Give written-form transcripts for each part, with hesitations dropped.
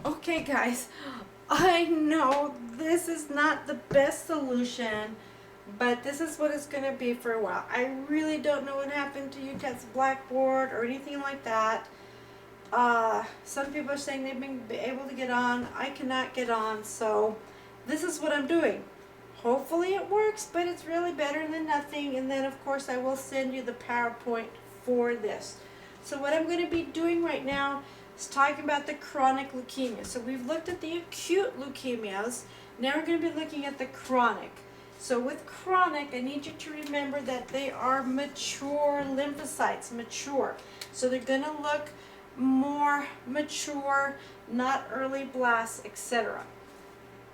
Okay, guys, I know this is not the best solution, but this is what it's going to be for a while. I really don't know what happened to UTEP's Blackboard or anything like that. Some people are saying they've been able to get on. I cannot get on, so this is what I'm doing. Hopefully it works, but it's really better than nothing. And then, of course, I will send you the PowerPoint for this. So what I'm going to be doing right now is talking about the chronic leukemia. So we've looked at the acute leukemias. Now we're going to be looking at the chronic. So with chronic, I need you to remember that they are mature lymphocytes, mature. So they're going to look more mature, not early blasts, etc.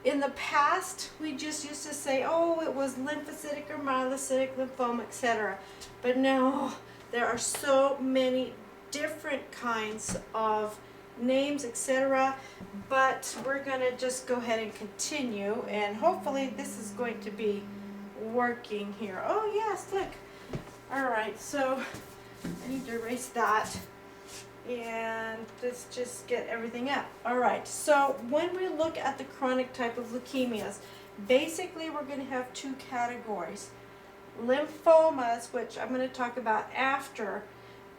In the past, we just used to say, oh, it was lymphocytic or myelocytic lymphoma, etc. But now there are so many different kinds of names, etc. But we're going to just go ahead and continue, and hopefully this is going to be working here. Oh, yes, look. All right, so I need to erase that. And let's just get everything up. All right, so when we look at the chronic type of leukemias, basically we're going to have two categories. Lymphomas, which I'm going to talk about after,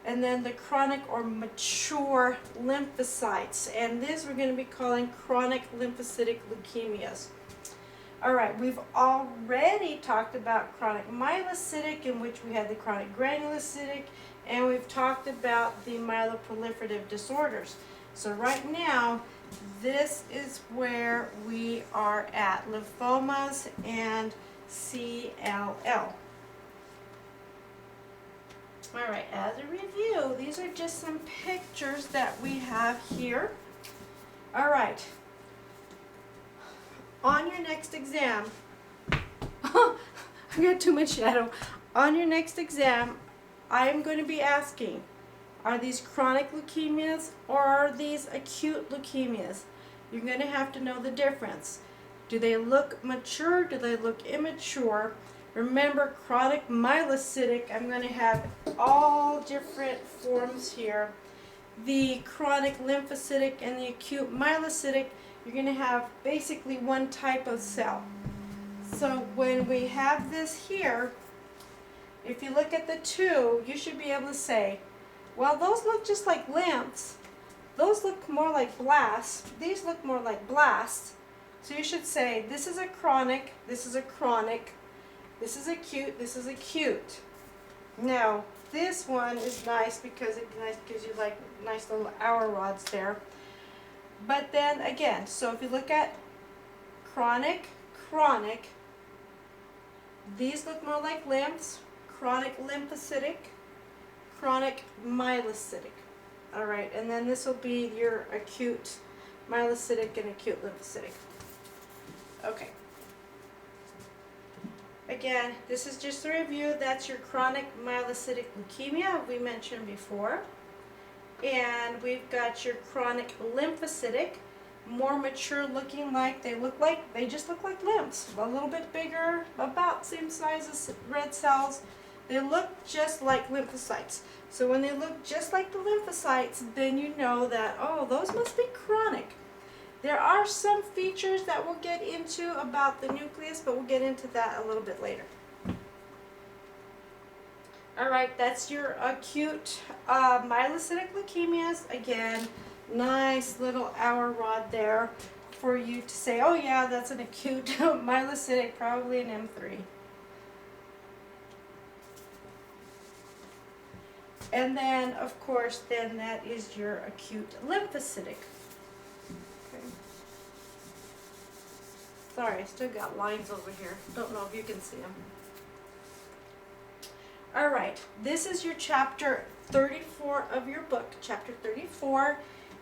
and then the chronic or mature lymphocytes. And this we're going to be calling chronic lymphocytic leukemias. All right, we've already talked about chronic myelocytic, in which we had the chronic granulocytic, and we've talked about the myeloproliferative disorders. So right now, this is where we are at, lymphomas and CLL. All right, as a review, these are just some pictures that we have here. All right, on your next exam, I got too much shadow. On your next exam, I am going to be asking, are these chronic leukemias or are these acute leukemias? You're going to have to know the difference. Do they look mature? Do they look immature? Remember, chronic myelocytic, I'm going to have all different forms here. The chronic lymphocytic and the acute myelocytic, you're going to have basically one type of cell. So when we have this here, if you look at the two, you should be able to say, well, those look just like lymphs. Those look more like blasts. These look more like blasts. So you should say, this is a chronic, this is a chronic, this is acute, this is acute. Now, this one is nice because it gives you like nice little hour rods there. But then again, so if you look at chronic, chronic, these look more like lymphs. Chronic lymphocytic, chronic myelocytic. All right, and then this will be your acute myelocytic and acute lymphocytic. Okay. Again, this is just a review. That's your chronic myelocytic leukemia we mentioned before. And we've got your chronic lymphocytic, more mature looking, they just look like lymphs, a little bit bigger, about same size as red cells. They look just like lymphocytes. So when they look just like the lymphocytes, then you know that, oh, those must be chronic. There are some features that we'll get into about the nucleus, but we'll get into that a little bit later. All right, that's your acute myelocytic leukemias. Again, nice little hour rod there for you to say, oh yeah, that's an acute myelocytic, probably an M3. And then, of course, then that is your acute lymphocytic. Okay. Sorry, I still got lines over here. Don't know if you can see them. All right, this is your chapter 34 of your book, chapter 34,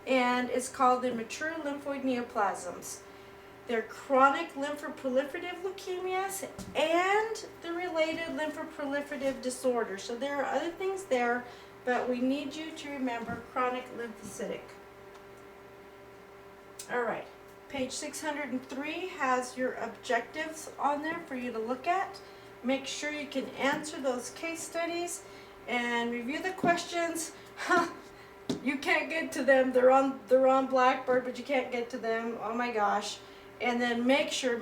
and it's called the mature lymphoid neoplasms. They're chronic lymphoproliferative leukemias and the related lymphoproliferative disorders. So there are other things there, but we need you to remember chronic lymphocytic. All right, page 603 has your objectives on there for you to look at. Make sure you can answer those case studies and review the questions. You can't get to them. They're on Blackboard, but you can't get to them. Oh my gosh. And then make sure,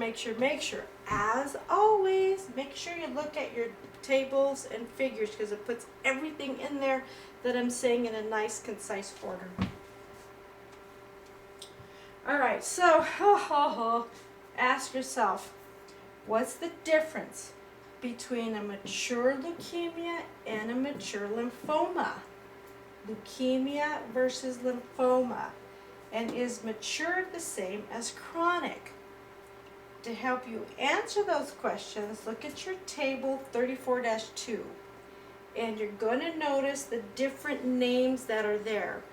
as always, make sure you look at your tables and figures, because it puts everything in there that I'm saying in a nice, concise order. All right, so ask yourself, what's the difference between a mature leukemia and a mature lymphoma? Leukemia versus lymphoma. And is mature the same as chronic? To help you answer those questions, look at your table 34-2. And you're going to notice the different names that are there.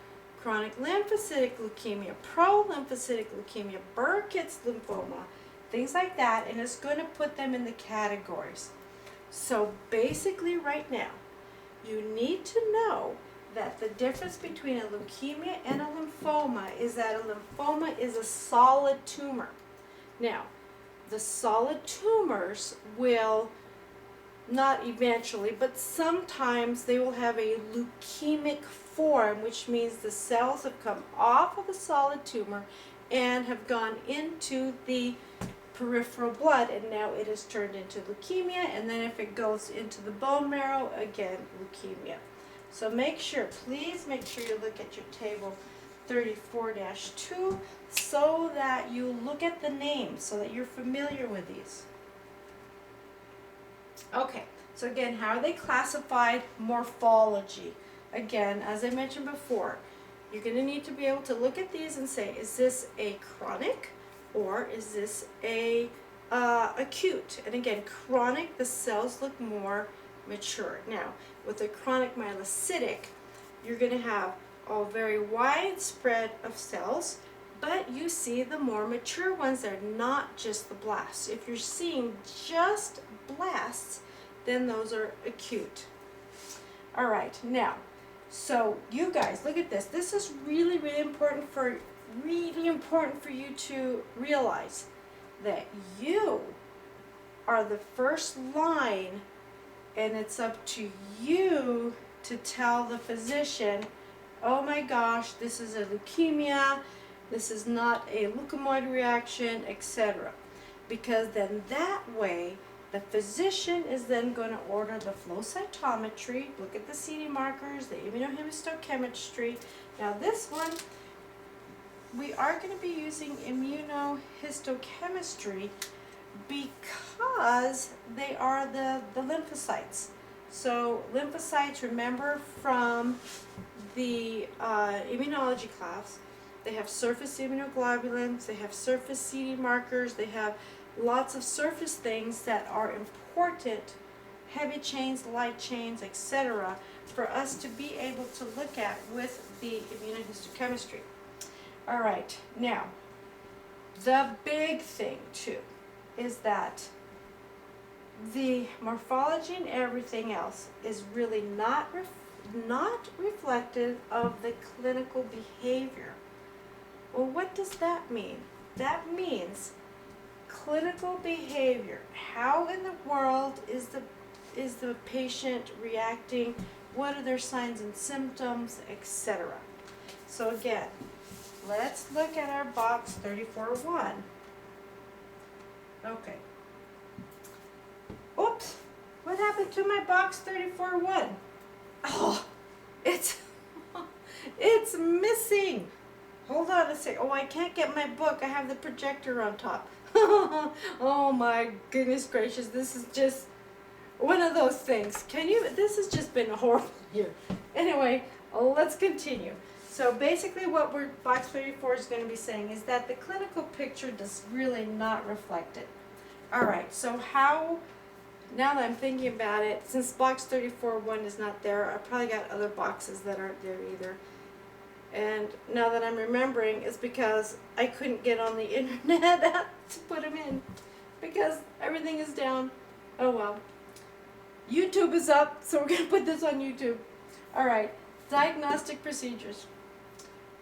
Chronic lymphocytic leukemia, pro-lymphocytic leukemia, Burkitt's lymphoma, things like that, and it's going to put them in the categories. So basically right now, you need to know that the difference between a leukemia and a lymphoma is that a lymphoma is a solid tumor. Now, the solid tumors will, not eventually, but sometimes they will have a leukemic form, which means the cells have come off of the solid tumor and have gone into the peripheral blood, and now it is turned into leukemia, and then if it goes into the bone marrow, again, leukemia. So please make sure you look at your table 34-2 so that you look at the names, so that you're familiar with these. Okay, so again, how are they classified? Morphology. Again, as I mentioned before, you're going to need to be able to look at these and say, is this a chronic or is this a acute? And again, chronic, the cells look more mature. Now, with a chronic myelocytic, you're going to have a very wide spread of cells, but you see the more mature ones. They're not just the blasts. If you're seeing just blasts, then those are acute. All right, now, so you guys, look at this. This is really, really important for you to realize that you are the first line, and it's up to you to tell the physician, oh my gosh, this is a leukemia, this is not a leukemoid reaction, etc. Because then that way, the physician is then going to order the flow cytometry, look at the CD markers, the immunohistochemistry. Now this one, we are going to be using immunohistochemistry because they are the lymphocytes. So lymphocytes, remember from the immunology class, they have surface immunoglobulins, they have surface CD markers, they have lots of surface things that are important, heavy chains, light chains, etc., for us to be able to look at with the immunohistochemistry. All right, now, the big thing too is that the morphology and everything else is really not reflective of the clinical behavior. Well, what does that mean? That means clinical behavior. How in the world is the patient reacting? What are their signs and symptoms, etc.? So again, let's look at our box 34-1. Okay. Oops, what happened to my box 34-1? Oh, it's missing. Hold on a sec. Oh, I can't get my book. I have the projector on top. Oh my goodness gracious, this is just one of those things. This has just been a horrible year. Anyway, let's continue. So basically what box 34 is going to be saying is that the clinical picture does really not reflect it. All right, so now that I'm thinking about it, since box 34-1 is not there, I probably got other boxes that aren't there either. And now that I'm remembering, it's because I couldn't get on the internet to put them in, because everything is down. Oh well. YouTube is up, so we're going to put this on YouTube. All right, diagnostic procedures.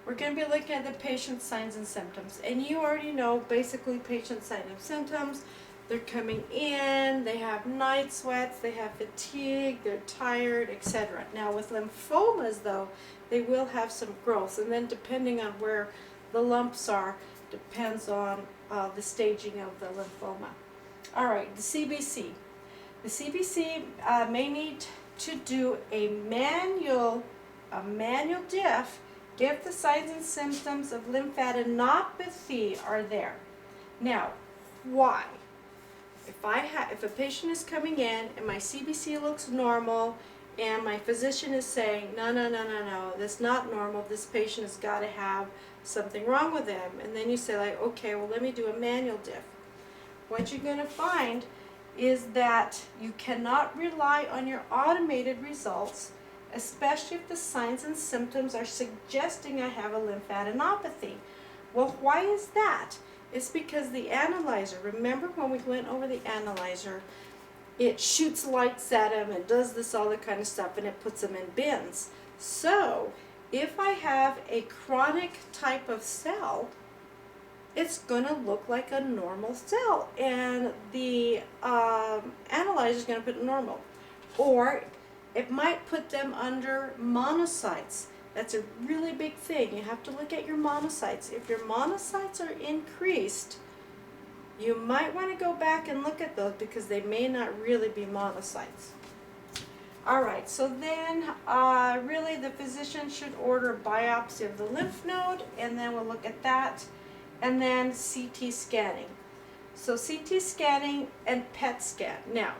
We're going to be looking at the patient's signs and symptoms. And you already know basically patient signs and symptoms. they're coming in, they have night sweats, they have fatigue, they're tired, etc. Now with lymphomas though, they will have some growth, and then depending on where the lumps are, depends on the staging of the lymphoma. All right, the CBC. The CBC may need to do a manual diff if the signs and symptoms of lymphadenopathy are there. Now, why? If a patient is coming in and my CBC looks normal and my physician is saying, no, that's not normal, this patient has got to have something wrong with them, and then you say like, okay, well let me do a manual diff. What you're going to find is that you cannot rely on your automated results, especially if the signs and symptoms are suggesting I have a lymphadenopathy. Well, why is that? It's because the analyzer, remember when we went over the analyzer, it shoots lights at them and does this all the kind of stuff, and it puts them in bins. So if I have a chronic type of cell, it's going to look like a normal cell, and the analyzer is going to put normal. Or it might put them under monocytes. That's a really big thing. You have to look at your monocytes. If your monocytes are increased, you might want to go back and look at those because they may not really be monocytes. All right, so then really the physician should order a biopsy of the lymph node, and then we'll look at that, and then CT scanning. So CT scanning and PET scan. Now,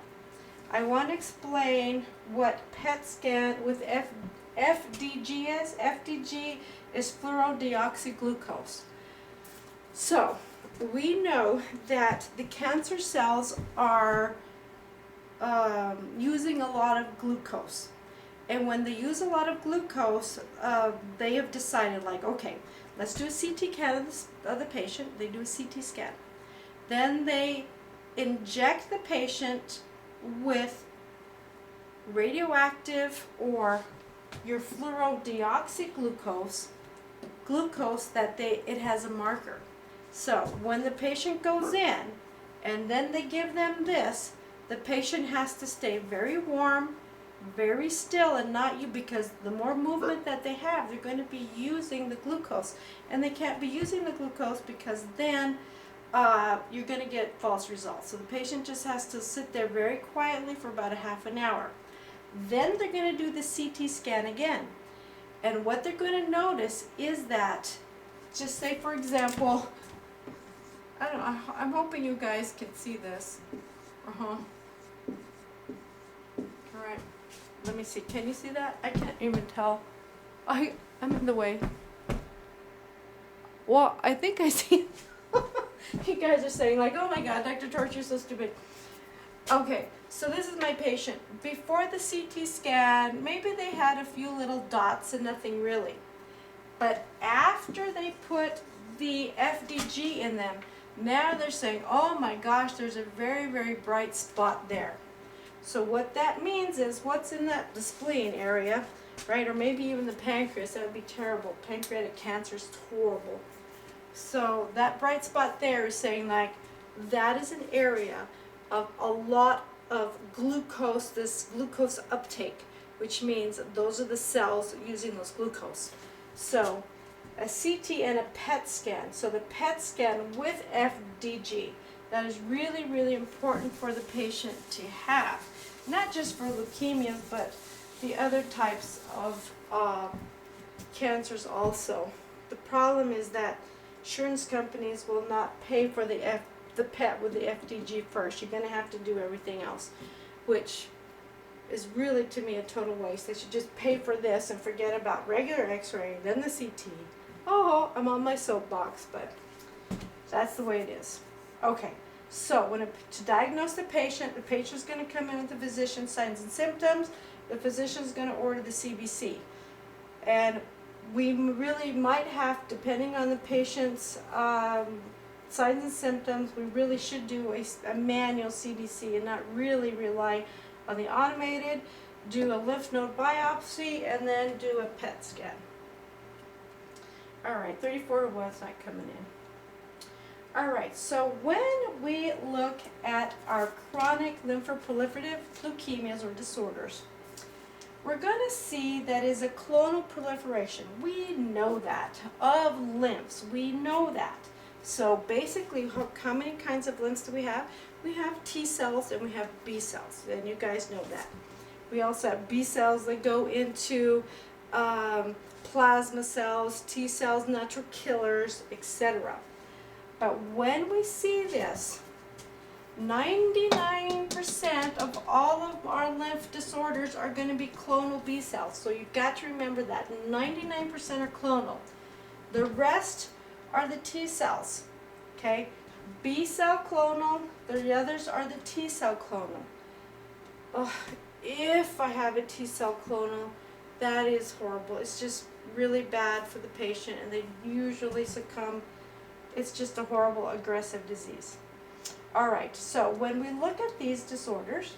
I want to explain what PET scan with FDG is. FDG is fluorodeoxyglucose. So we know that the cancer cells are using a lot of glucose, and when they use a lot of glucose, they have decided like, okay, let's do a CT scan of the patient. They do a CT scan, then they inject the patient with radioactive or your fluorodeoxyglucose, glucose that it has a marker. So when the patient goes in and then they give them this, the patient has to stay very warm, very still, and not you, because the more movement that they have, they're going to be using the glucose, and they can't be using the glucose because then you're going to get false results. So the patient just has to sit there very quietly for about a half an hour. Then they're going to do the CT scan again. And what they're going to notice is that, just say for example, I don't know, I'm hoping you guys can see this. Alright, let me see, can you see that? I can't even tell. I'm in the way. Well, I think I see. You guys are saying like, oh my god, Dr. Torch, you're so stupid. Okay, so this is my patient. Before the CT scan, maybe they had a few little dots and nothing really. But after they put the FDG in them, now they're saying, oh my gosh, there's a very, very bright spot there. So what that means is what's in the spleen area, right, or maybe even the pancreas. That would be terrible. Pancreatic cancer is horrible. So that bright spot there is saying like, that is an area of a lot of glucose, this glucose uptake, which means those are the cells using those glucose. So a CT and a PET scan. So the PET scan with FDG, that is really, really important for the patient to have. Not just for leukemias, but the other types of cancers also. The problem is that insurance companies will not pay for the PET with the FDG first. You're going to have to do everything else, which is really, to me, a total waste. They should just pay for this and forget about regular x-ray, then the CT. Oh, I'm on my soapbox, but that's the way it is. Okay, so to diagnose the patient's going to come in with the physician's signs and symptoms. The physician's going to order the CBC. And we really might have, depending on the patient's signs and symptoms, we really should do a manual CBC and not really rely on the automated, do a lymph node biopsy, and then do a PET scan. All right, 34 was not coming in. All right, so when we look at our chronic lymphoproliferative leukemias or disorders, we're going to see that is a clonal proliferation. We know that. Of lymphs, we know that. So basically, how many kinds of lymphs do we have? We have T cells and we have B cells, and you guys know that. We also have B cells that go into plasma cells, T cells, natural killers, etc. But when we see this, 99% of all of our lymph disorders are going to be clonal B cells. So you've got to remember that 99% are clonal. The rest are the T cells. Okay? B cell clonal, the others are the T cell clonal. Oh, if I have a T cell clonal, that is horrible. It's just really bad for the patient, and they usually succumb. It's just a horrible, aggressive disease. All right, so when we look at these disorders,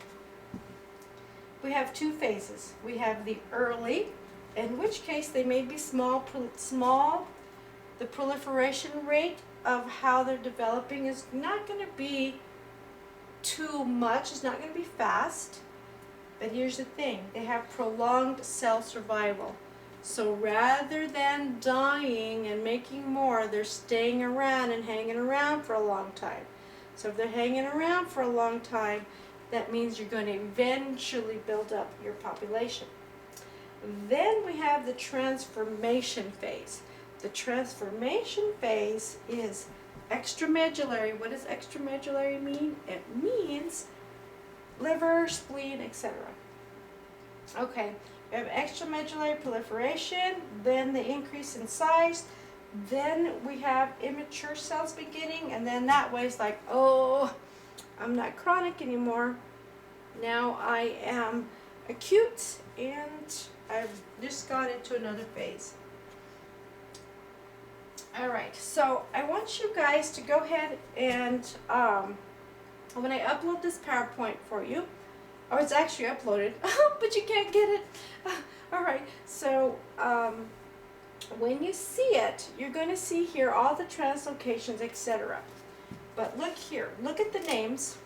we have two phases. We have the early, in which case they may be small. The proliferation rate of how they're developing is not going to be too much. It's not going to be fast. But here's the thing. They have prolonged cell survival. So rather than dying and making more, they're staying around and hanging around for a long time. So if they're hanging around for a long time, that means you're going to eventually build up your population. Then we have the transformation phase. The transformation phase is extramedullary. What does extramedullary mean? It means liver, spleen, etc. Okay, we have extramedullary proliferation, then the increase in size, then we have immature cells beginning, and then that way it's like, oh, I'm not chronic anymore. Now I am acute, and I've just gone into another phase. All right, so I want you guys to go ahead and when I upload this PowerPoint for you, oh, it's actually uploaded, but you can't get it. All right, so when you see it, you're going to see here all the translocations, etc. But look here, look at the names,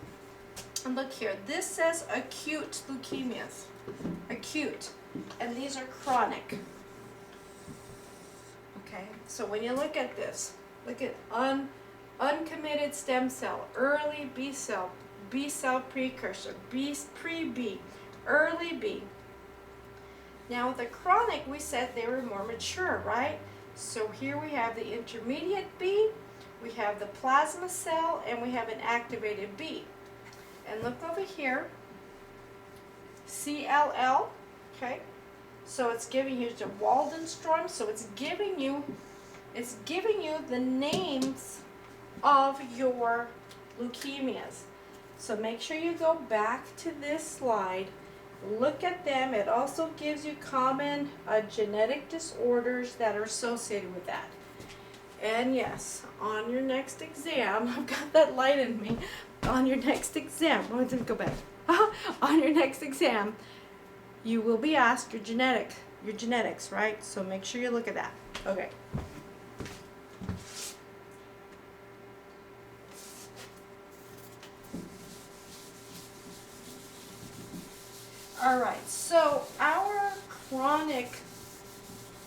and look here. This says acute leukemias, acute, and these are chronic. Okay, so when you look at this, look at uncommitted stem cell, early B cell precursor, pre-B, early B. Now with the chronic, we said they were more mature, right? So here we have the intermediate B, we have the plasma cell, and we have an activated B. And look over here, CLL, okay? So it's giving you the Waldenstrom, so it's giving you the names of your leukemias. So make sure you go back to this slide, look at them. It also gives you common genetic disorders that are associated with that. And yes, on your next exam, I've got that light in me, on your next exam, oh, I didn't go back. On your next exam, you will be asked your genetics, right? So make sure you look at that. Okay. All right, so our chronic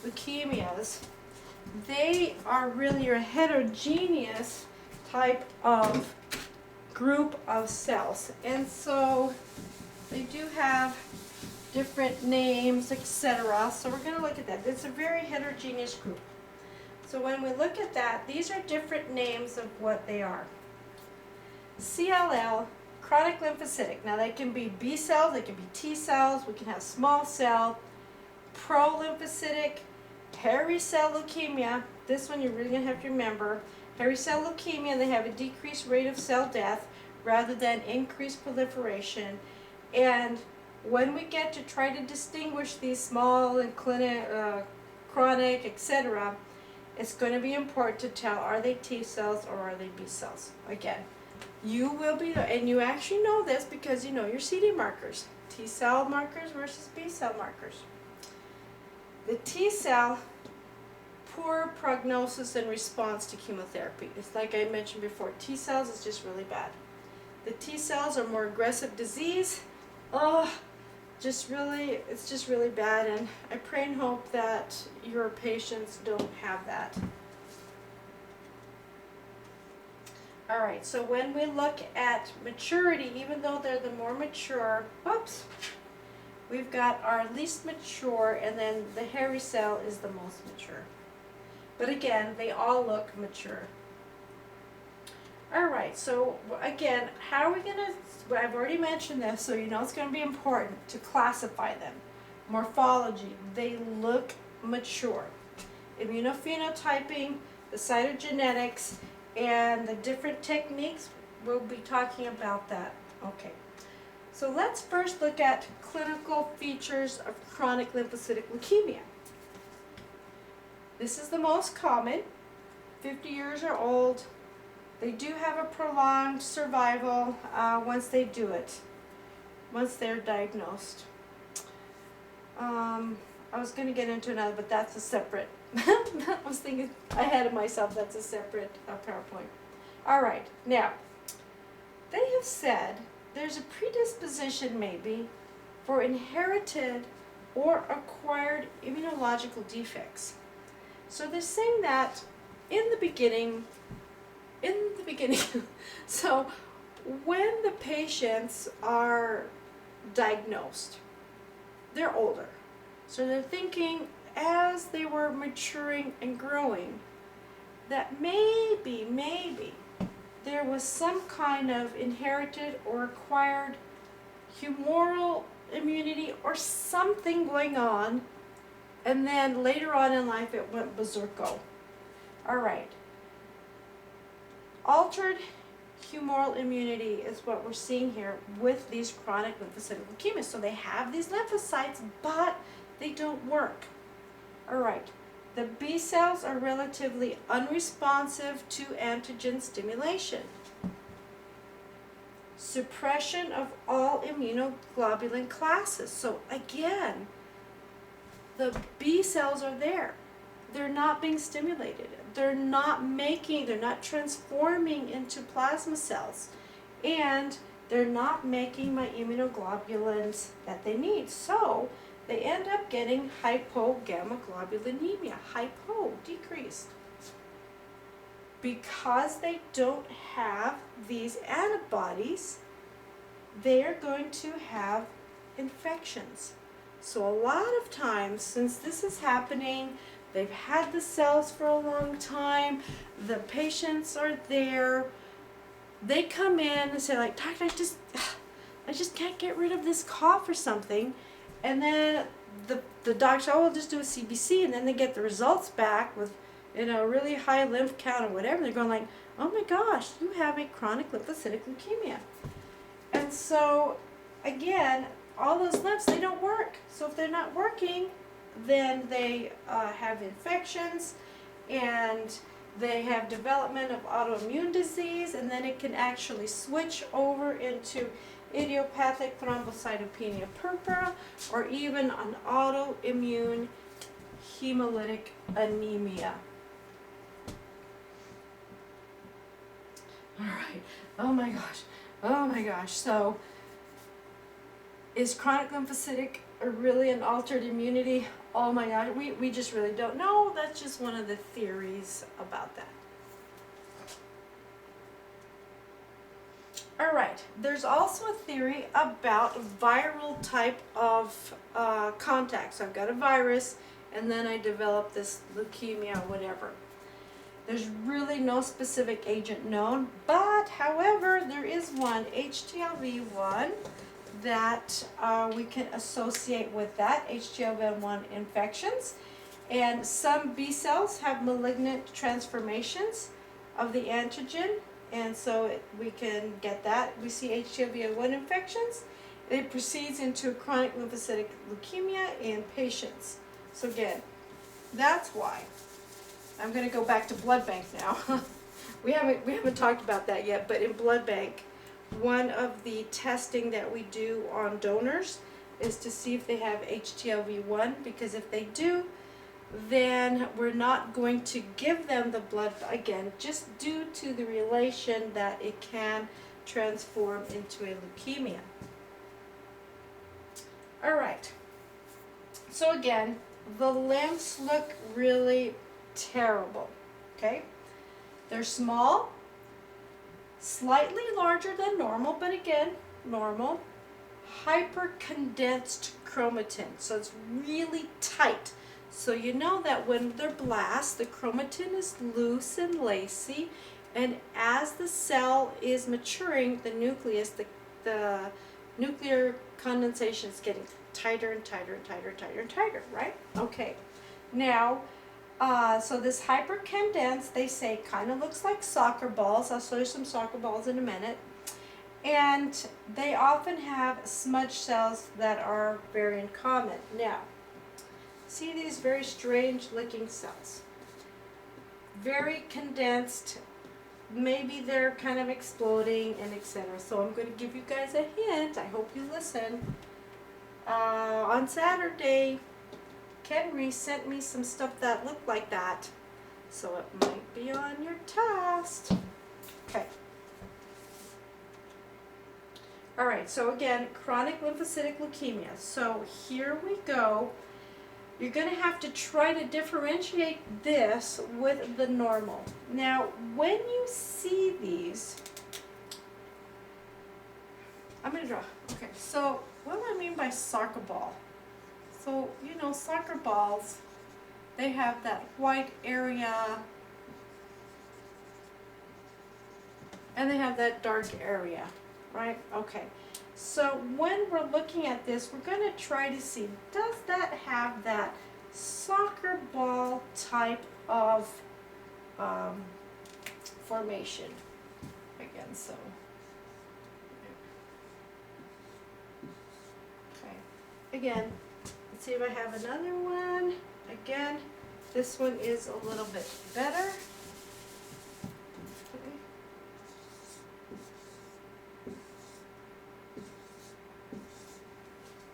leukemias, they are really a heterogeneous type of group of cells. And so they do have different names, etc. So we're going to look at that. It's a very heterogeneous group. So when we look at that, these are different names of what they are. CLL, chronic lymphocytic. Now they can be B cells, they can be T cells, we can have small cell, pro-lymphocytic, hairy cell leukemia. This one you're really going to have to remember. Hairy cell leukemia, they have a decreased rate of cell death rather than increased proliferation. And when we get to try to distinguish these small and chronic, etc., it's going to be important to tell, are they T cells or are they B cells? Again, you will be, and you actually know this because you know your CD markers, T cell markers versus B cell markers. The T cell poor prognosis and response to chemotherapy. It's like I mentioned before, T cells is just really bad. The T cells are more aggressive disease. Oh, it's just really bad, and I pray and hope that your patients don't have that. All right, so when we look at maturity, even though they're the more mature, we've got our least mature, and then the hairy cell is the most mature. But again, they all look mature. All right, so again, how are we going to, I've already mentioned this, so you know it's going to be important to classify them. Morphology, they look mature. Immunophenotyping, the cytogenetics, and the different techniques, we'll be talking about that. Okay, so let's first look at clinical features of chronic lymphocytic leukemia. This is the most common, 50 years or old. They do have a prolonged survival once they do it, once they're diagnosed. I was going to get into another, but that's a separate, I was thinking ahead of myself, that's a separate PowerPoint. All right, now, they have said there's a predisposition maybe for inherited or acquired immunological defects. So they're saying that in the beginning, so when the patients are diagnosed, they're older. So they're thinking as they were maturing and growing that maybe there was some kind of inherited or acquired humoral immunity or something going on, and then later on in life it went berserko. All right. Altered humoral immunity is what we're seeing here with these chronic lymphocytic leukemias. So they have these lymphocytes, but they don't work. All right. The B cells are relatively unresponsive to antigen stimulation. Suppression of all immunoglobulin classes. So again, the B cells are there. They're not being stimulated. They're not transforming into plasma cells. And they're not making my immunoglobulins that they need. So they end up getting hypogammaglobulinemia, decreased. Because they don't have these antibodies, they're going to have infections. So a lot of times, since this is happening, they've had the cells for a long time, the patients are there, they come in and say like, doctor, I just can't get rid of this cough or something. And then the doctor, we'll just do a CBC, and then they get the results back with, a really high lymph count or whatever. They're going like, oh my gosh, you have a chronic lymphocytic leukemia. And so, again, all those lymphs, they don't work. So if they're not working, then they have infections, and they have development of autoimmune disease, and then it can actually switch over into idiopathic thrombocytopenia purpura, or even an autoimmune hemolytic anemia. All right. Oh my gosh. So, is chronic lymphocytic really an altered immunity? Oh my gosh, we just really don't know. That's just one of the theories about that. All right, there's also a theory about viral type of contact. So I've got a virus, and then I develop this leukemia or whatever. There's really no specific agent known, but however, there is one, HTLV1, that we can associate with that, HTLV1 infections. And some B cells have malignant transformations of the antigen, and so we can get that. We see HTLV1 infections. It proceeds into chronic lymphocytic leukemia in patients. So again, that's why. I'm going to go back to blood bank now. we haven't talked about that yet, but in blood bank, one of the testing that we do on donors is to see if they have HTLV1, because if they do, then we're not going to give them the blood again, just due to the relation that it can transform into a leukemia. All right. So again, the lymphs look really terrible, okay? They're small, slightly larger than normal, but again, normal. Hypercondensed chromatin, so it's really tight. So you know that when they're blast, the chromatin is loose and lacy, and as the cell is maturing, the nucleus, the nuclear condensation is getting tighter and tighter and tighter and tighter and tighter, right? Okay. Now, so this hypercondensed, they say, kind of looks like soccer balls. I'll show you some soccer balls in a minute. And they often have smudge cells that are very uncommon. Now, see these very strange looking cells. Very condensed. Maybe they're kind of exploding and etc. So I'm going to give you guys a hint. I hope you listen. On Saturday, Kenry sent me some stuff that looked like that. So it might be on your test. Okay. All right, so again, chronic lymphocytic leukemia. So here we go. You're going to have to try to differentiate this with the normal. Now, when you see these, I'm going to draw. Okay, so what do I mean by soccer ball? So, you know, soccer balls, they have that white area and they have that dark area. Right? Okay. So when we're looking at this, we're going to try to see, does that have that soccer ball type of formation? Again, so. Okay. Again, let's see if I have another one. Again, this one is a little bit better.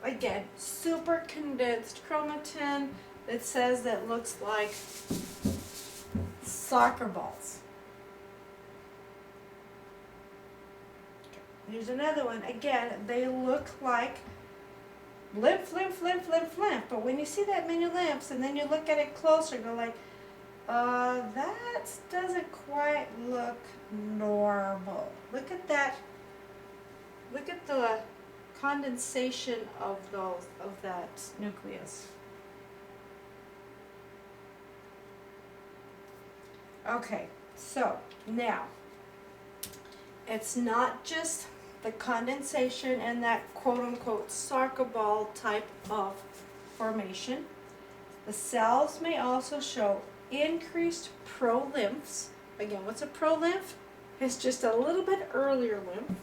Again, super condensed chromatin. It says that looks like soccer balls. Okay. Here's another one. Again, they look like lymph. But when you see that many lymphs and then you look at it closer, you're like, that doesn't quite look normal. Look at that. Look at the condensation of that nucleus. Okay, so now it's not just the condensation and that quote-unquote soccer ball type of formation. The cells may also show increased prolymphs. Again, what's a prolymph? It's just a little bit earlier lymph.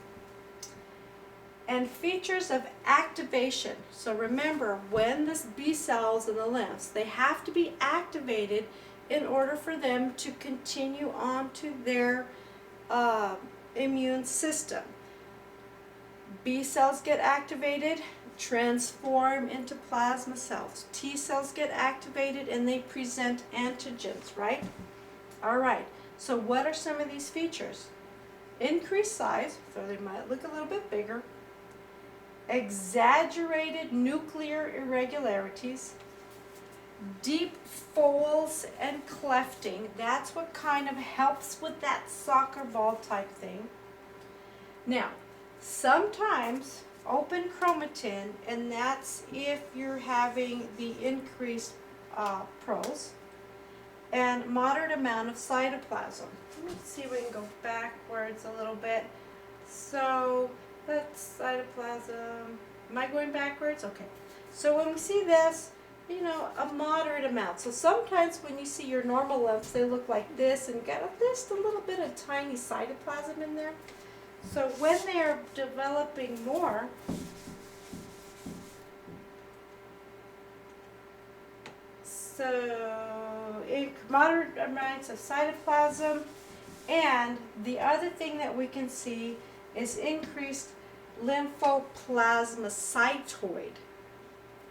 And features of activation. So remember, when the B cells and the lymphs, they have to be activated in order for them to continue on to their immune system. B cells get activated, transform into plasma cells. T cells get activated and they present antigens, right? All right, so what are some of these features? Increased size, so they might look a little bit bigger. Exaggerated nuclear irregularities, deep folds and clefting. That's what kind of helps with that soccer ball type thing. Now, sometimes open chromatin, and that's if you're having the increased pros, and moderate amount of cytoplasm. Let me see if we can go backwards a little bit. So that's cytoplasm. Am I going backwards? Okay. So when we see this, you know, a moderate amount. So sometimes when you see your normal lymphs, they look like this and got just a little bit of tiny cytoplasm in there. So when they are developing more, so moderate amounts of cytoplasm, and the other thing that we can see is increased lymphoplasmacytoid.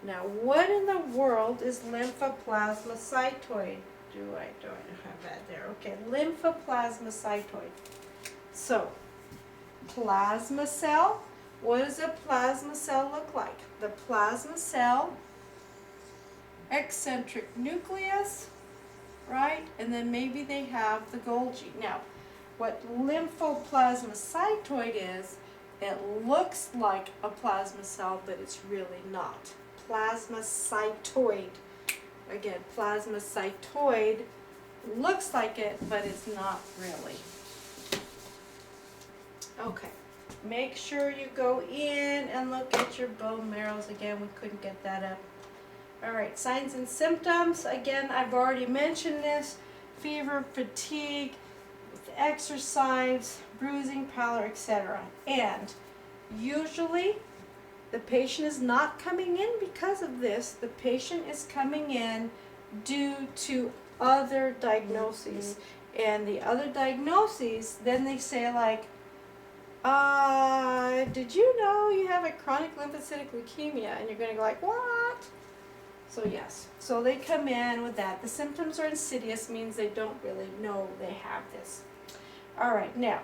Now, what in the world is lymphoplasmacytoid? Do I have that there? Okay, lymphoplasmacytoid. So, plasma cell. What does a plasma cell look like? The plasma cell, eccentric nucleus, right? And then maybe they have the Golgi. Now, what lymphoplasmacytoid is, it looks like a plasma cell, but it's really not. Plasmacytoid. Again, plasmacytoid looks like it, but it's not really. Okay. Make sure you go in and look at your bone marrows. Again, we couldn't get that up. All right, signs and symptoms. Again, I've already mentioned this. Fever, fatigue, exercise, bruising, pallor, etc. And usually the patient is not coming in because of this. The patient is coming in due to other diagnoses. And the other diagnoses, then they say like, did you know you have a chronic lymphocytic leukemia? And you're going to go like, what? So yes, so they come in with that. The symptoms are insidious, means they don't really know they have this. All right, now,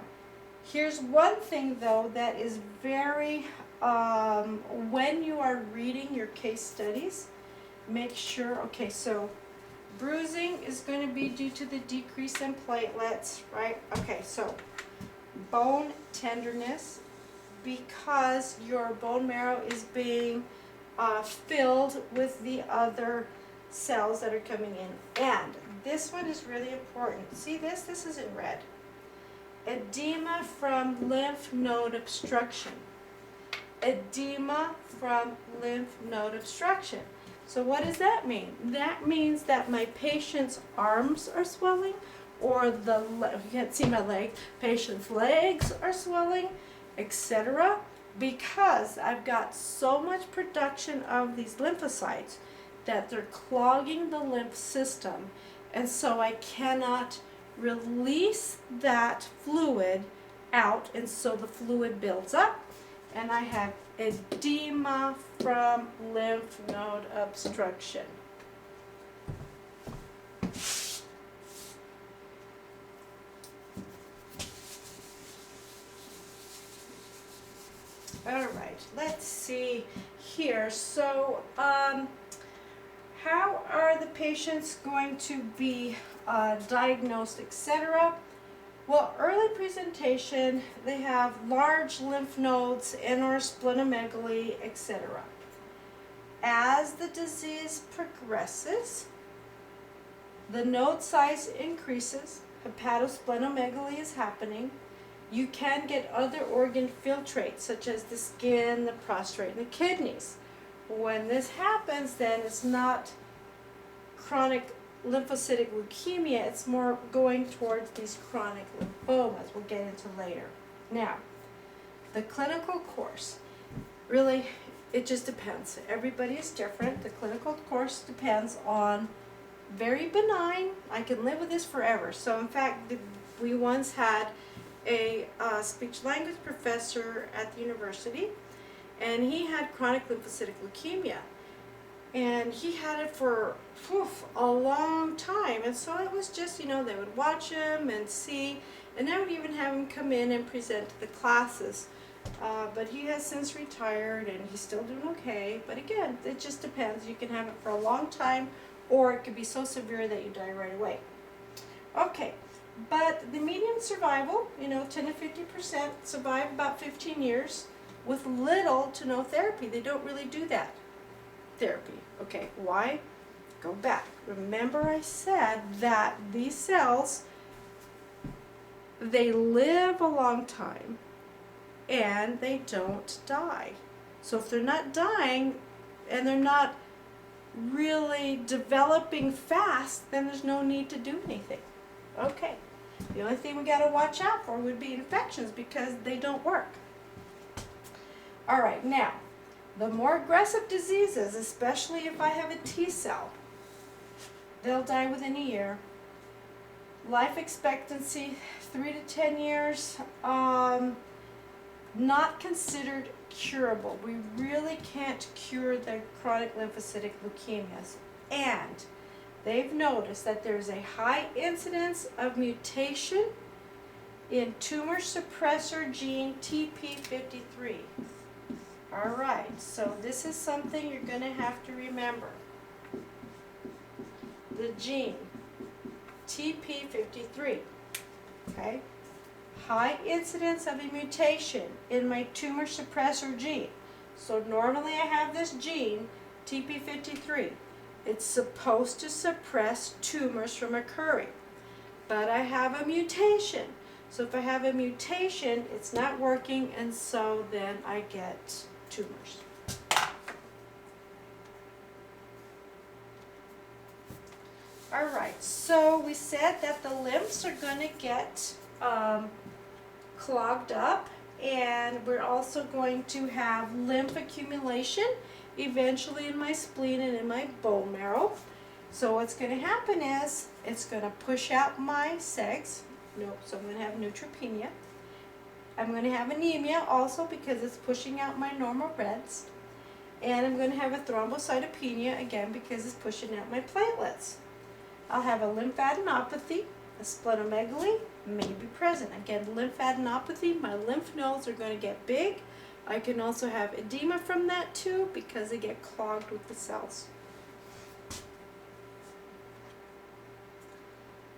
here's one thing though that is very, when you are reading your case studies, make sure, okay, so bruising is going to be due to the decrease in platelets, right? Okay, so bone tenderness, because your bone marrow is being filled with the other cells that are coming in. And this one is really important. See this? This is in red. Edema from lymph node obstruction. Edema from lymph node obstruction. So what does that mean? That means that my patient's arms are swelling, or you can't see my leg, patient's legs are swelling, etc. Because I've got so much production of these lymphocytes that they're clogging the lymph system, and so I cannot release that fluid out, and so the fluid builds up, and I have edema from lymph node obstruction. All right, let's see here. So, how are the patients going to be diagnosed, etc.? Well, early presentation, they have large lymph nodes and/or splenomegaly, etc. As the disease progresses, the node size increases, hepatosplenomegaly is happening. You can get other organ filtrates, such as the skin, the prostate, and the kidneys. When this happens, then it's not chronic lymphocytic leukemia, it's more going towards these chronic lymphomas we'll get into later. Now, the clinical course, really, it just depends. Everybody is different. The clinical course depends on very benign. I can live with this forever. So in fact, we once had a speech language professor at the university, and he had chronic lymphocytic leukemia, and he had it for a long time. And so it was just, they would watch him and see, and I would even have him come in and present to the classes, but he has since retired and he's still doing okay. But again, it just depends. You can have it for a long time, or it could be so severe that you die right away. Okay. But the median survival, 10 to 50% survive about 15 years with little to no therapy. They don't really do that therapy. Okay, why? Go back. Remember I said that these cells, they live a long time and they don't die. So if they're not dying and they're not really developing fast, then there's no need to do anything. Okay, the only thing we got to watch out for would be infections, because they don't work. All right, now, the more aggressive diseases, especially if I have a T cell, they'll die within a year. Life expectancy, 3 to 10 years. not considered curable. We really can't cure the chronic lymphocytic leukemias. And they've noticed that there's a high incidence of mutation in tumor suppressor gene TP53. All right, so this is something you're going to have to remember. The gene TP53, okay? High incidence of a mutation in my tumor suppressor gene. So normally I have this gene, TP53. It's supposed to suppress tumors from occurring. But I have a mutation. So if I have a mutation, it's not working, and so then I get tumors. All right, so we said that the lymphs are going to get clogged up, and we're also going to have lymph accumulation eventually in my spleen and in my bone marrow. So what's going to happen is it's going to push out my segs. Nope, so I'm going to have neutropenia. I'm going to have anemia also because it's pushing out my normal reds. And I'm going to have a thrombocytopenia again because it's pushing out my platelets. I'll have a lymphadenopathy, a splenomegaly may be present. Again, lymphadenopathy, my lymph nodes are going to get big. I can also have edema from that too because they get clogged with the cells.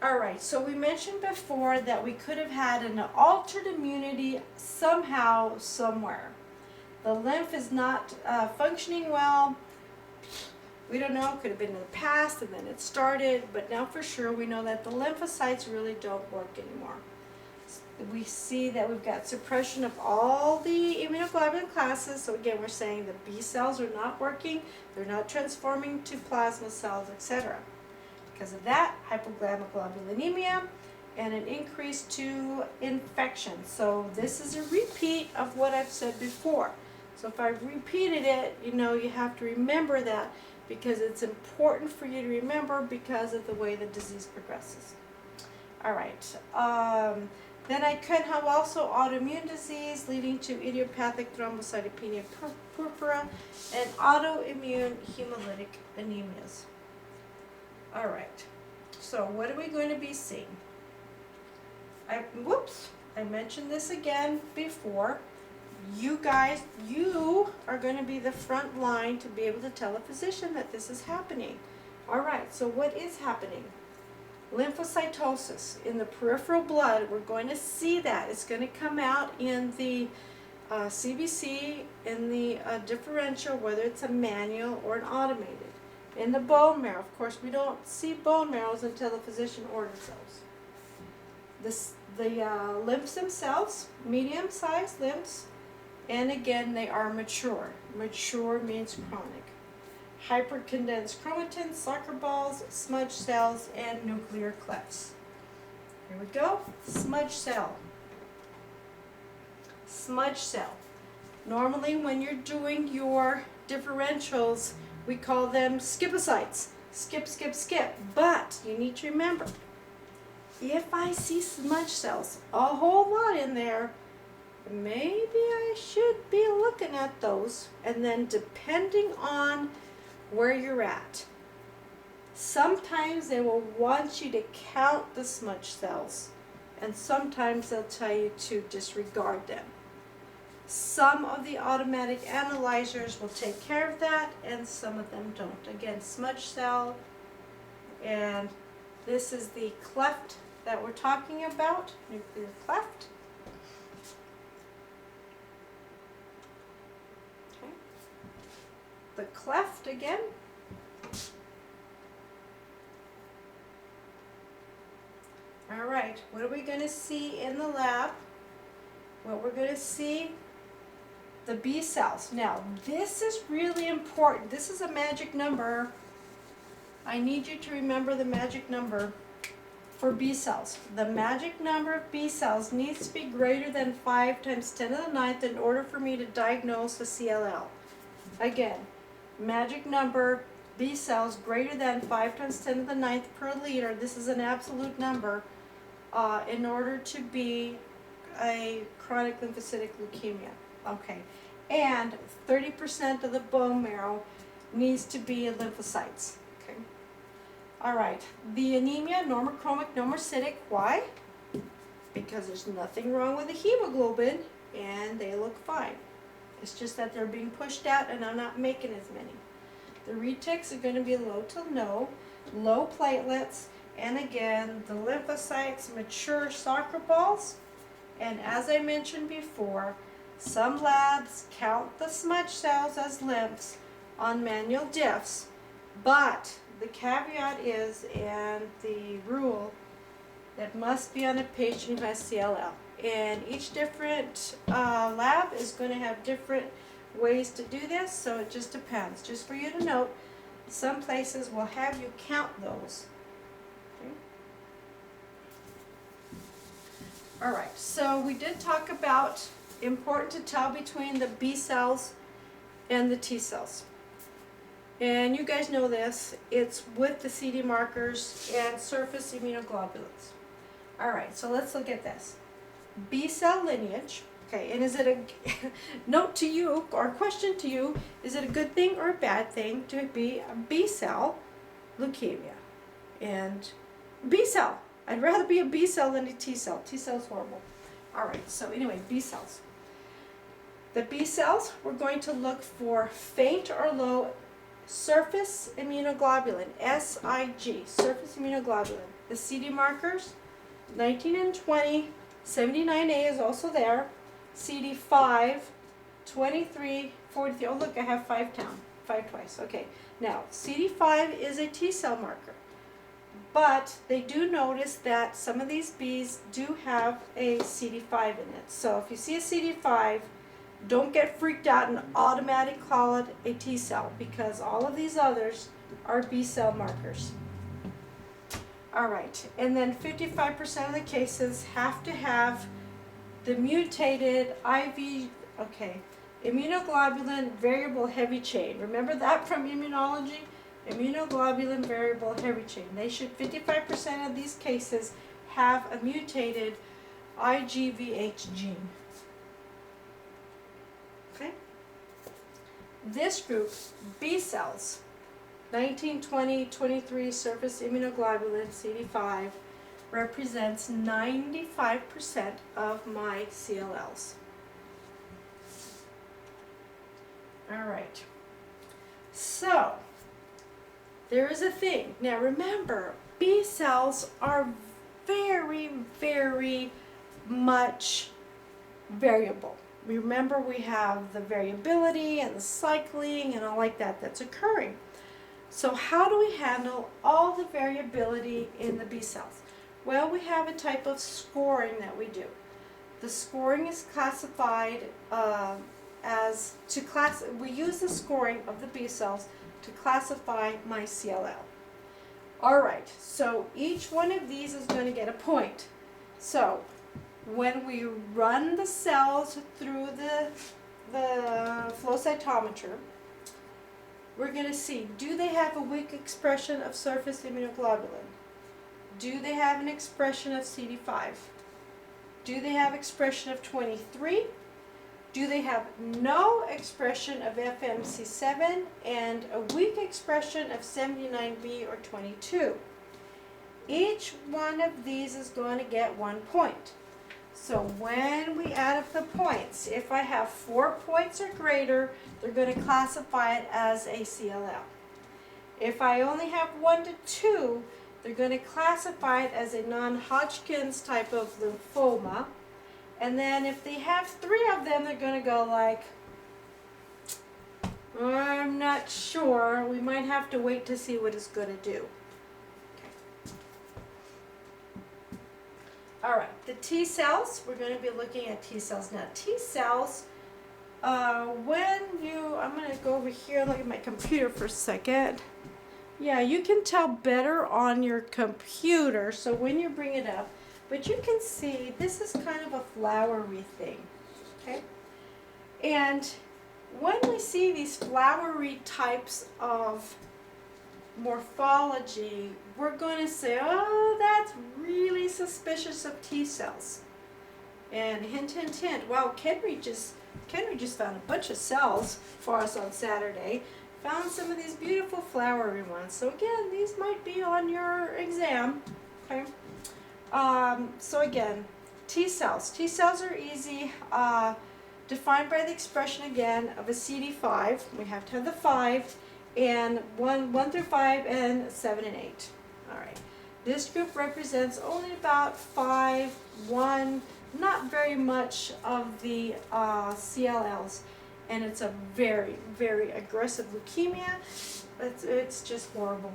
All right, so we mentioned before that we could have had an altered immunity somehow, somewhere. The lymph is not functioning well. We don't know, it could have been in the past and then it started, but now for sure we know that the lymphocytes really don't work anymore. We see that we've got suppression of all the immunoglobulin classes. So again, we're saying the B cells are not working, they're not transforming to plasma cells, etc. Because of that, hypogammaglobulinemia and an increase to infection. So this is a repeat of what I've said before. So if I've repeated it, you know, you have to remember that because it's important for you to remember because of the way the disease progresses. All right. Then I could have also autoimmune disease leading to idiopathic thrombocytopenia purpura and autoimmune hemolytic anemias. All right. So what are we going to be seeing? I mentioned this again before. You guys, you are going to be the front line to be able to tell a physician that this is happening. All right, so what is happening? Lymphocytosis in the peripheral blood, we're going to see that. It's going to come out in the CBC, in the differential, whether it's a manual or an automated. In the bone marrow, of course, we don't see bone marrows until the physician orders those. The lymphs themselves, medium-sized lymphs, and again, they are mature. Mature means chronic. Hypercondensed chromatin, soccer balls, smudge cells, and nuclear clefts. Here we go. Smudge cell. Smudge cell. Normally, when you're doing your differentials, we call them skipocytes. Skip, skip, skip. But you need to remember, if I see smudge cells, a whole lot in there, maybe I should be looking at those. And then depending on where you're at, sometimes they will want you to count the smudge cells, and sometimes they'll tell you to disregard them. Some of the automatic analyzers will take care of that, and some of them don't. Again, smudge cell, and this is the cleft that we're talking about, nuclear cleft. Okay. The cleft again. All right, what are we going to see in the lab? What we're going to see, the B cells. Now, this is really important. This is a magic number. I need you to remember the magic number for B cells. The magic number of B cells needs to be greater than 5 times 10 to the 9th in order for me to diagnose a CLL. Again, magic number B cells greater than 5 times 10 to the 9th per liter. This is an absolute number in order to be a chronic lymphocytic leukemia. Okay. And 30% of the bone marrow needs to be in lymphocytes. Okay. All right. The anemia, normochromic, normocytic. Why? Because there's nothing wrong with the hemoglobin and they look fine. It's just that they're being pushed out and I'm not making as many. The retics are going to be low to no, low platelets, and again, the lymphocytes mature soccer balls. And as I mentioned before, some labs count the smudge cells as lymphs on manual diffs, but the caveat is, and the rule, that must be on a patient who has CLL. And each different lab is going to have different ways to do this, so it just depends. Just for you to note, some places will have you count those. Okay. All right, so we did talk about important to tell between the B cells and the T cells. And you guys know this, it's with the CD markers and surface immunoglobulins. All right, so let's look at this. B cell lineage. Okay, and is it a note to you or question to you, is it a good thing or a bad thing to be a B cell leukemia? And B cell, I'd rather be a B cell than a T cell. T cell's horrible. All right, so anyway, B cells. The B cells, we're going to look for faint or low surface immunoglobulin, SIG, surface immunoglobulin. The CD markers, 19 and 20, 79A is also there. CD5, 23, 43. Oh, look, I have 5 down. 5 twice. Okay. Now, CD5 is a T cell marker. But they do notice that some of these Bs do have a CD5 in it. So if you see a CD5, don't get freaked out and automatically call it a T cell, because all of these others are B cell markers. All right. And then 55% of the cases have to have the mutated immunoglobulin variable heavy chain. Remember that from immunology? Immunoglobulin variable heavy chain. They should, 55% of these cases have a mutated IGVH gene. Okay? This group, B cells, 19, 20, 23 surface immunoglobulin, CD5, represents 95% of my CLLs. All right. So, there is a thing. Now remember, B cells are very, very much variable. Remember, we have the variability and the cycling and all like that that's occurring. So how do we handle all the variability in the B cells? Well, we have a type of scoring that we do. The scoring is classified we use the scoring of the B cells to classify my CLL. All right, so each one of these is going to get a point. So when we run the cells through the flow cytometer, we're going to see, do they have a weak expression of surface immunoglobulin? Do they have an expression of CD5? Do they have expression of 23? Do they have no expression of FMC7 and a weak expression of 79B or 22? Each one of these is going to get 1 point. So when we add up the points, if I have 4 points or greater, they're going to classify it as a CLL. If I only have 1 to 2, they're going to classify it as a non-Hodgkin's type of lymphoma. And then if they have 3 of them, they're going to go like, I'm not sure. We might have to wait to see what it's going to do. All right, the T cells, we're going to be looking at T cells now. T cells, I'm going to go over here and look at my computer for a second. Yeah, you can tell better on your computer, so when you bring it up, but you can see this is kind of a flowery thing, okay? And when we see these flowery types of morphology, we're going to say, oh, that's really suspicious of T cells. And hint, hint, hint. Wow, Kenry just found a bunch of cells for us on Saturday. Found some of these beautiful flowery ones. So again, these might be on your exam. Okay. So again, T cells. T cells are easy. Defined by the expression again of a CD5. We have to have the 5 and 1 through 5 and 7 and 8. All right. This group represents only about 1, not very much of the CLLs, and it's a very, very aggressive leukemia. It's just horrible.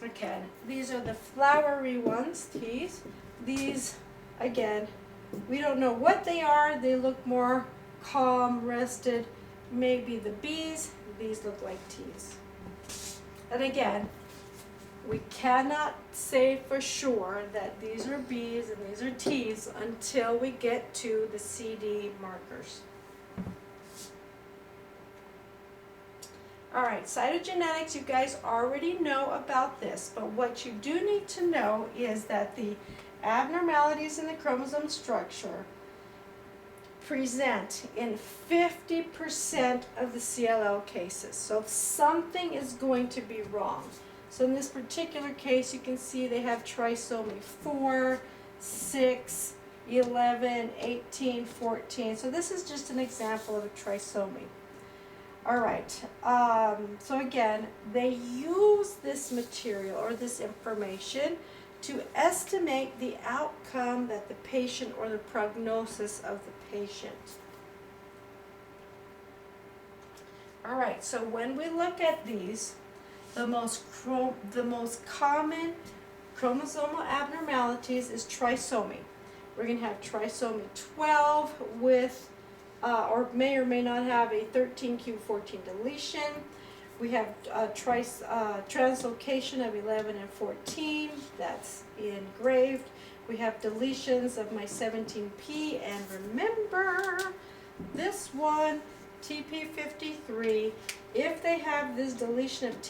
Okay, these are the flowery ones, T's. These, again, we don't know what they are. They look more calm, rested. Maybe the B's. These look like T's. And again, we cannot say for sure that these are B's and these are T's until we get to the CD markers. All right, cytogenetics, you guys already know about this, but what you do need to know is that the abnormalities in the chromosome structure present in 50% of the CLL cases. So something is going to be wrong. So in this particular case, you can see they have trisomy 4, 6, 11, 18, 14. So this is just an example of a trisomy. All right, so again, they use this material or this information to estimate the outcome that the patient or the prognosis of the patient. All right, so when we look at these, the most common chromosomal abnormalities is trisomy. We're going to have trisomy 12 with, or may or may not have a 13q14 deletion. We have translocation of 11 and 14, that's engraved. We have deletions of my 17p, and remember, this one, TP53, if they have this deletion of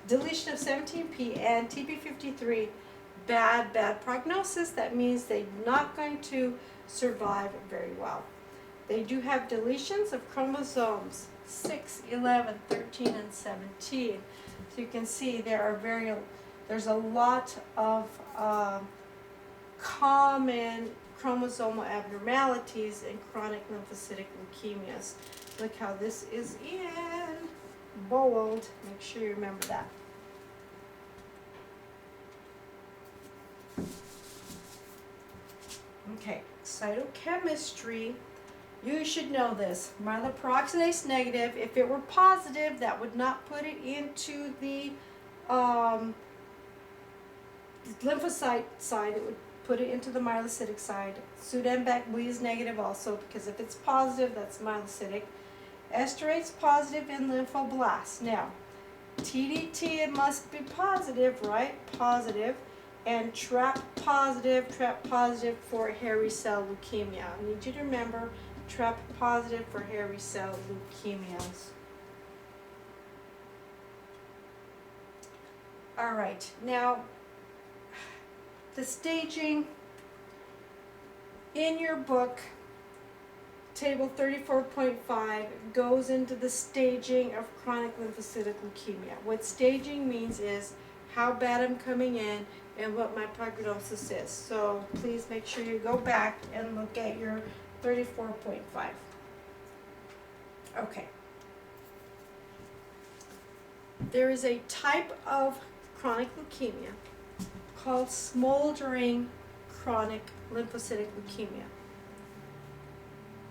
deletion of 17p and TP53, bad prognosis. That means they're not going to survive very well. They do have deletions of chromosomes 6, 11, 13, and 17. So you can see there's a lot of common chromosomal abnormalities in chronic lymphocytic leukemias. Look how this is in bold. Make sure you remember that. Okay, cytochemistry. You should know this. Myeloperoxidase negative, if it were positive, that would not put it into the lymphocyte side. It would put it into the myelocytic side. Sudan-Back-Lee is negative also, because if it's positive, that's myelocytic. Esterate's positive in lymphoblasts. Now, TDT, it must be positive, right? Positive. And trap positive for hairy cell leukemia. I need you to remember, trap positive for hairy cell leukemias. All right, now the staging in your book, table 34.5, goes into the staging of chronic lymphocytic leukemia. What staging means is how bad I'm coming in and what my prognosis is. So please make sure you go back and look at your 34.5. Okay. There is a type of chronic leukemia called smoldering chronic lymphocytic leukemia.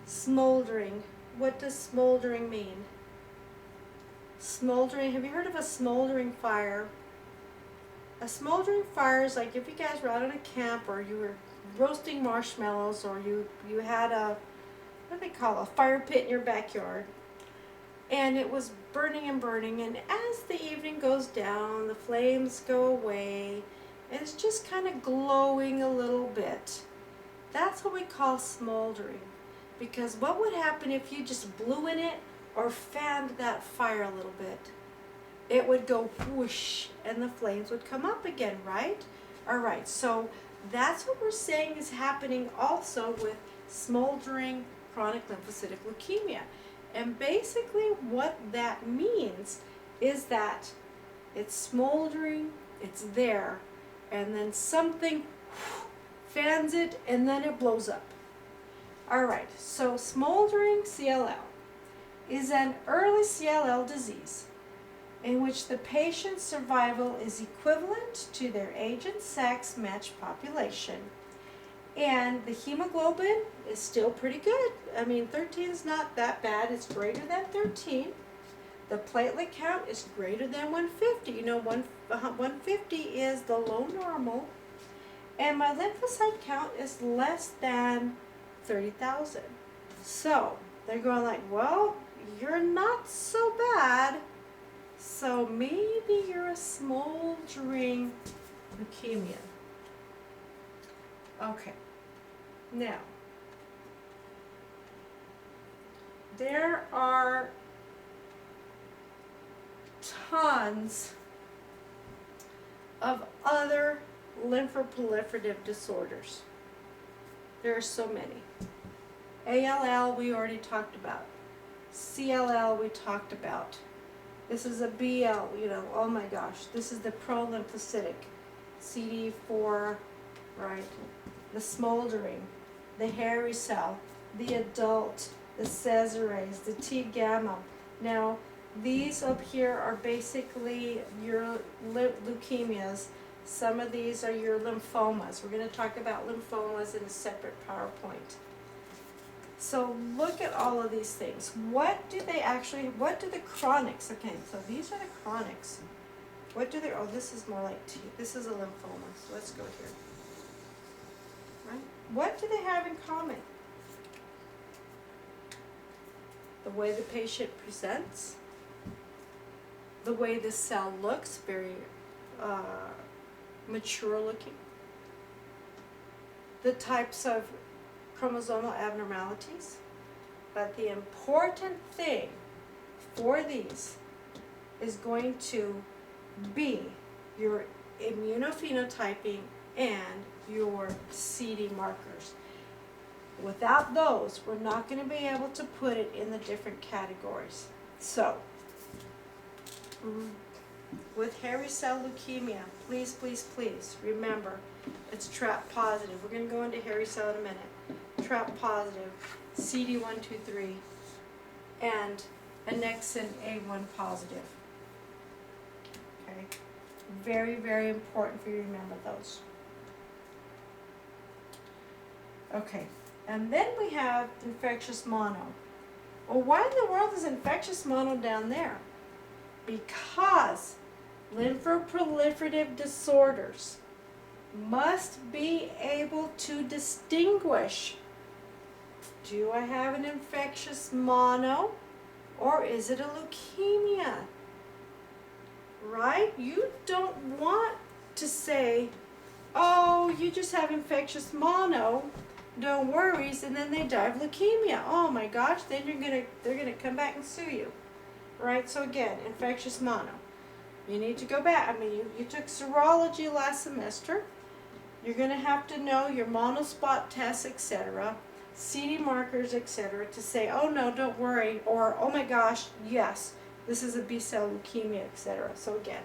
Smoldering. What does smoldering mean? Smoldering, have you heard of a smoldering fire? A smoldering fire is like if you guys were out on a camp or you were roasting marshmallows or you had what do they call a fire pit in your backyard, and it was burning and burning, and as the evening goes down, the flames go away, and it's just kind of glowing a little bit. That's what we call smoldering, because what would happen if you just blew in it or fanned that fire a little bit? It would go whoosh and the flames would come up again, right? All right, so That's what we're saying is happening also with smoldering chronic lymphocytic leukemia. And basically what that means is that it's smoldering, it's there, and then something fans it and then it blows up. Alright, so smoldering CLL is an early CLL disease in which the patient's survival is equivalent to their age and sex matched population. And the hemoglobin is still pretty good. I mean, 13 is not that bad. It's greater than 13. The platelet count is greater than 150. You know, 150 is the low normal. And my lymphocyte count is less than 30,000. So they're going like, well, you're not so bad. So maybe you're a smoldering leukemia. Okay. Now, there are tons of other lymphoproliferative disorders. There are so many. ALL we already talked about. CLL we talked about. This is a BL, you know, oh my gosh. This is the pro-lymphocytic. CD4, right? The smoldering, the hairy cell, the adult, the Cesarase, the T gamma. Now, these up here are basically your leukemias. Some of these are your lymphomas. We're going to talk about lymphomas in a separate PowerPoint. So look at all of these things. What do the chronics, okay, so these are the chronics. What do they, oh, this is more like T, this is a lymphoma, so let's go here. Right? What do they have in common? The way the patient presents, the way the cell looks, very mature looking, the types of chromosomal abnormalities, but the important thing for these is going to be your immunophenotyping and your CD markers. Without those, we're not going to be able to put it in the different categories. So, with hairy cell leukemia, please, please, please remember it's TRAP positive. We're going to go into hairy cell in a minute. TRAP positive, CD123, and annexin A1 positive. Okay, very, very important for you to remember those. Okay, and then we have infectious mono. Well, why in the world is infectious mono down there? Because lymphoproliferative disorders must be able to distinguish, do I have an infectious mono or is it a leukemia? Right? You don't want to say, oh, you just have infectious mono, no worries, and then they die of leukemia. Oh my gosh, then they're gonna come back and sue you. Right? So again, infectious mono. You need to go back. I mean, you took serology last semester. You're going to have to know your monospot tests, etc., CD markers, etc., to say, oh no, don't worry, or oh my gosh, yes, this is a B-cell leukemia, etc. So again,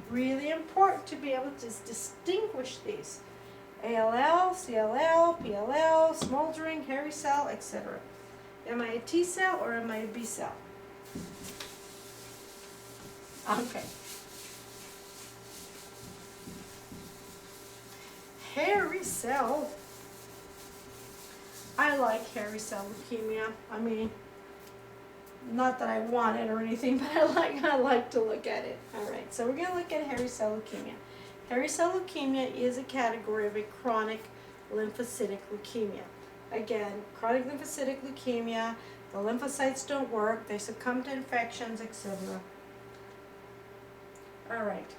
really important to be able to distinguish these. ALL, CLL, PLL, smoldering, hairy cell, etc. Am I a T cell or am I a B cell? Okay. Hairy cell. I like hairy cell leukemia. I mean, not that I want it or anything, but I like to look at it. All right, so we're going to look at hairy cell leukemia. Hairy cell leukemia is a category of a chronic lymphocytic leukemia. Again, chronic lymphocytic leukemia, the lymphocytes don't work, they succumb to infections, etc. All right.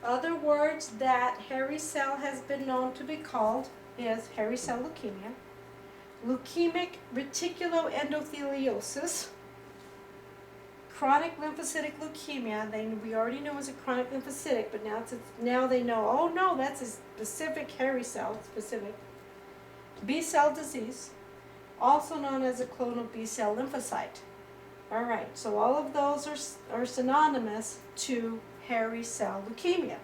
Other words that hairy cell has been known to be called is hairy cell leukemia, leukemic reticuloendotheliosis, chronic lymphocytic leukemia, we already know it's a chronic lymphocytic, but now they know, oh no, that's a specific hairy cell, specific B-cell disease, also known as a clonal B-cell lymphocyte. All right, so all of those are synonymous to hairy cell leukemia.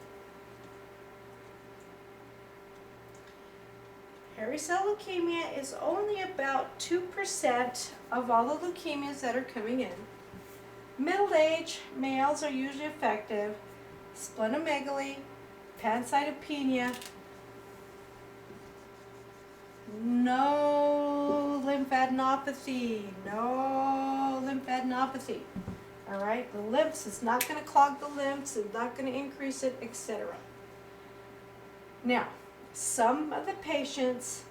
Hairy cell leukemia is only about 2% of all the leukemias that are coming in. Middle-aged males are usually affected. Splenomegaly, pancytopenia, no lymphadenopathy, all right, the lymphs, it's not going to clog the lymphs, it's not going to increase it, etc. Now, some of the patients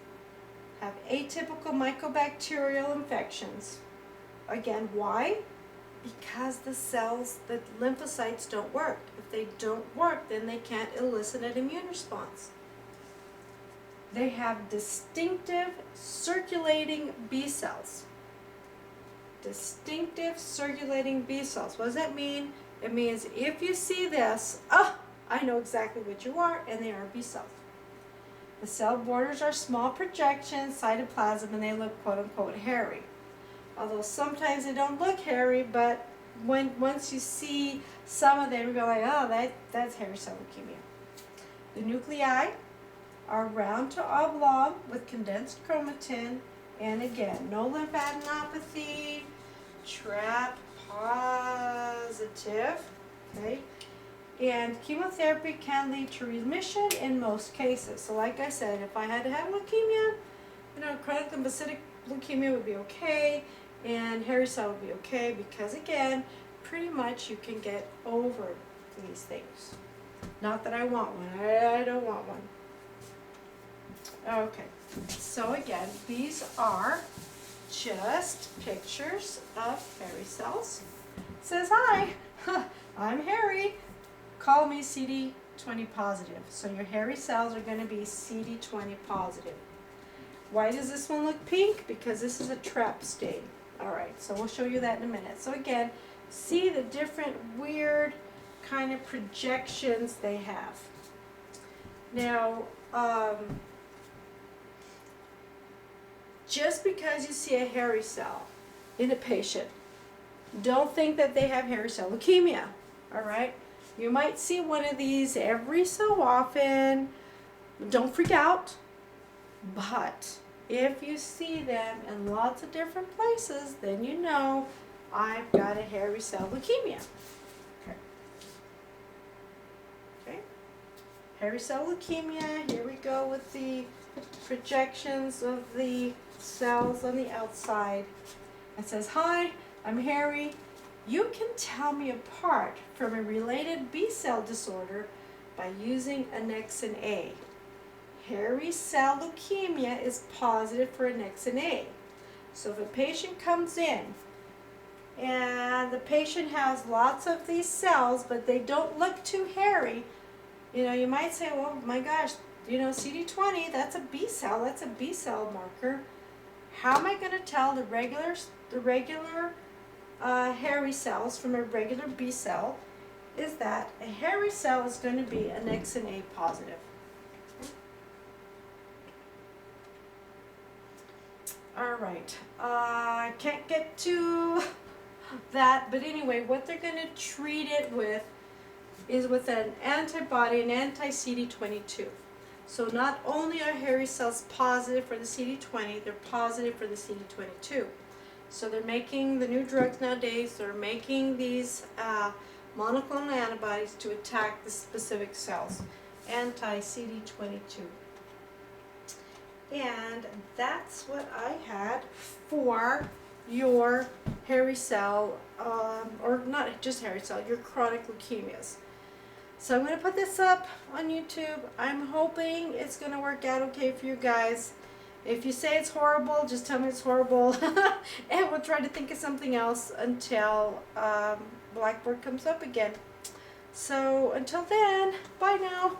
have atypical mycobacterial infections. Again, why? Because the lymphocytes don't work. If they don't work, then they can't elicit an immune response. They have distinctive circulating B cells. Distinctive circulating B cells. What does that mean? It means if you see this, I know exactly what you are, and they are B cells. The cell borders are small projections, cytoplasm, and they look quote-unquote hairy. Although sometimes they don't look hairy, but once you see some of them, you go like, oh, that's hairy cell leukemia. The nuclei are round to oblong with condensed chromatin, and again, no lymphadenopathy, TRAP positive, okay? And chemotherapy can lead to remission in most cases. So like I said, if I had to have leukemia, chronic lymphocytic leukemia would be okay, and hairy cell would be okay, because again, pretty much you can get over these things. Not that I want one, I don't want one. Okay, so again, these are just pictures of hairy cells. It says, hi, I'm hairy. Call me CD20 positive. So your hairy cells are going to be CD20 positive. Why does this one look pink? Because this is a TRAP stain. All right, so we'll show you that in a minute. So again, see the different weird kind of projections they have. Now, just because you see a hairy cell in a patient, don't think that they have hairy cell leukemia, all right? You might see one of these every so often. Don't freak out, but if you see them in lots of different places, then you know I've got a hairy cell leukemia. Okay. Hairy cell leukemia, here we go with the projections of the cells on the outside. It says, hi, I'm hairy. You can tell me apart from a related B-cell disorder by using annexin A. Hairy cell leukemia is positive for annexin A. So if a patient comes in and the patient has lots of these cells, but they don't look too hairy, you might say, well, my gosh, CD20, that's a B cell, that's a B cell marker. How am I going to tell the regular hairy cells from a regular B cell? Is that a hairy cell is going to be annexin A positive. All right, I can't get to that, but anyway, what they're going to treat it with is with an antibody, an anti-CD22. So not only are hairy cells positive for the CD20, they're positive for the CD22. So they're making the new drugs nowadays, they're making these monoclonal antibodies to attack the specific cells, anti-CD22. And that's what I had for your hairy cell, or not just hairy cell, your chronic leukemias. So I'm going to put this up on YouTube. I'm hoping it's going to work out okay for you guys. If you say it's horrible, just tell me it's horrible. And we'll try to think of something else until Blackboard comes up again. So until then, bye now.